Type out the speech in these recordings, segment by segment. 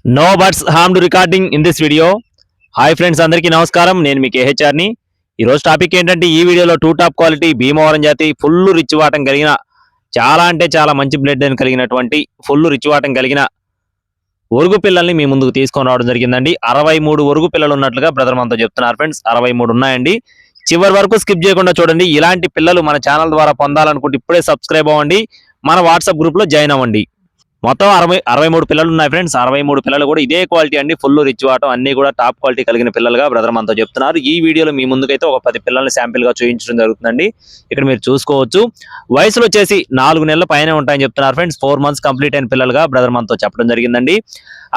No birds harmed recording in this video. Hi friends, అందరికీ నమస్కారం. నేను మీ కేహెచ్ఆర్ని. ఈరోజు టాపిక్ ఏంటంటే, ఈ వీడియోలో టూ టాప్ క్వాలిటీ భీమవరం జాతి ఫుల్ రిచ్ వాటం కలిగిన చాలా అంటే చాలా మంచి బ్లడ్ అని కలిగినటువంటి ఫుల్ రిచ్ వాటం కలిగిన ఒరుగు పిల్లల్ని మీ ముందుకు తీసుకొని రావడం జరిగిందండి. 63 ఒరుగు పిల్లలు ఉన్నట్లుగా బ్రదర్ మనతో చెప్తున్నారు ఫ్రెండ్స్. 63 ఉన్నాయండి. చివరి వరకు స్కిప్ చేయకుండా చూడండి. ఇలాంటి పిల్లలు మన ఛానల్ ద్వారా పొందాలనుకుంటే ఇప్పుడే సబ్స్క్రైబ్ అవ్వండి, మన వాట్సాప్ గ్రూప్ లో జాయిన్ అవ్వండి. మొత్తం 63 పిల్లలు ఉన్నాయి ఫ్రెండ్స్. 63 పిల్లలు కూడా ఇదే క్వాలిటీ అండి, ఫుల్ రిచ్ వాటం, అన్ని కూడా టాప్ క్వాలిటీ కలిగిన పిల్లలుగా బ్రదర్ మనతో చెప్తున్నారు. ఈ వీడియోలో మీ ముందుకైతే ఒక 10 పిల్లల్ని శాంపిల్ గా చూపించడం జరుగుతుందండి. ఇక్కడ మీరు చూసుకోవచ్చు. వయసులో వచ్చేసి 4 నెలల పైన ఉంటాయని చెప్తున్నారు ఫ్రెండ్స్. 4 మంత్స్ కంప్లీట్ అయిన పిల్లలుగా బ్రదర్ మనతో చెప్పడం జరిగిందండి.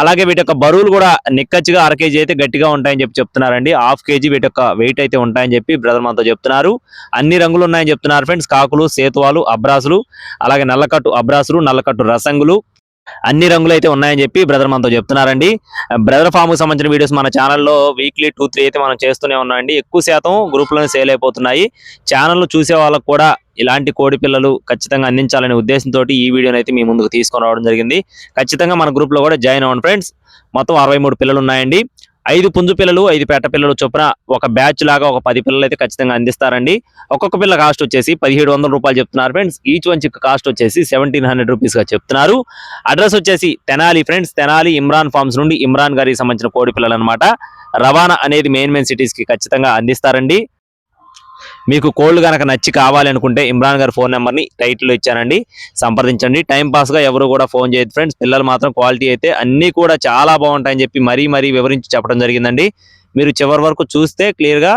అలాగే వీటి యొక్క బరువులు కూడా నిక్కచ్చిగా 1/2 kg అయితే గట్టిగా ఉంటాయని చెప్తున్నారండి. 1/2 kg వీటి యొక్క వెయిట్ అయితే ఉంటాయని చెప్పి బ్రదర్ మనతో చెప్తున్నారు. అన్ని రంగులు ఉన్నాయని చెప్తున్నారు ఫ్రెండ్స్. కాకులు, సేతువాలు, అబ్రాసులు, అలాగే నల్లకట్టు అబ్రాసులు, నల్లకట్టు రసంగులు, అన్ని రంగులు అయితే ఉన్నాయని చెప్పి బ్రదర్ మనతో చెప్తున్నారండి. బ్రదర్ ఫామ్ కు సంబంధించిన వీడియోస్ మన ఛానల్లో వీక్లీ 2-3 అయితే మనం చేస్తూనే ఉన్నామండి. ఎక్కువ శాతం గ్రూప్ లోనే సేల్ అయిపోతున్నాయి. ఛానల్ చూసే వాళ్ళకు కూడా ఇలాంటి కోడి పిల్లలు ఖచ్చితంగా అందించాలనే ఉద్దేశంతో ఈ వీడియోని అయితే మీ ముందుకు తీసుకొని రావడం జరిగింది. ఖచ్చితంగా మన గ్రూప్ లో కూడా జాయిన్ అవ్వండి ఫ్రెండ్స్. మొత్తం 63 పిల్లలు ఉన్నాయండి. 5 పుంజు పిల్లలు, 5 పెట్ట పిల్లలు చొప్పున ఒక బ్యాచ్ లాగా ఒక 10 పిల్లలు అయితే ఖచ్చితంగా అందిస్తారండి. ఒక్కొక్క పిల్ల కాస్ట్ వచ్చేసి 1700 రూపాయలు చెప్తున్నారు friends. Each one chick cost వచ్చేసి 1700 రూపీస్ గా చెప్తున్నారు. అడ్రస్ వచ్చేసి తెనాలి ఫ్రెండ్స్. తెనాలి ఇమ్రాన్ ఫార్మ్స్ నుండి ఇమ్రాన్ గారికి సంబంధించిన కోడి పిల్లలు అనమాట. రవాణా అనేది మెయిన్ సిటీస్ కి ఖచ్చితంగా అందిస్తారండి. మీకు కోళ్ళు కనుక నచ్చి కావాలి అనుకుంటే ఇమ్రాన్ గారి ఫోన్ నెంబర్ని టైటిల్లో ఇచ్చానండి, సంప్రదించండి. టైం పాస్ గా ఎవరు కూడా ఫోన్ చేయదు ఫ్రెండ్స్. పిల్లలు మాత్రం క్వాలిటీ అయితే అన్ని కూడా చాలా బాగుంటాయని చెప్పి మరీ వివరించి చెప్పడం జరిగిందండి. మీరు చివరి వరకు చూస్తే క్లియర్ గా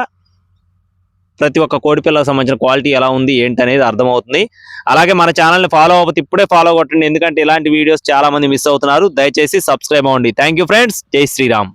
ప్రతి ఒక్క కోడి పిల్లలకు సంబంధించిన క్వాలిటీ ఎలా ఉంది ఏంటి అనేది అర్థమవుతుంది. అలాగే మన ఛానల్ని ఫాలో అవ్వకపోతే ఇప్పుడే ఫాలో కొట్టండి, ఎందుకంటే ఇలాంటి వీడియోస్ చాలా మంది మిస్ అవుతున్నారు. దయచేసి సబ్స్క్రైబ్ అవ్వండి. Thank you friends. జై శ్రీరామ్.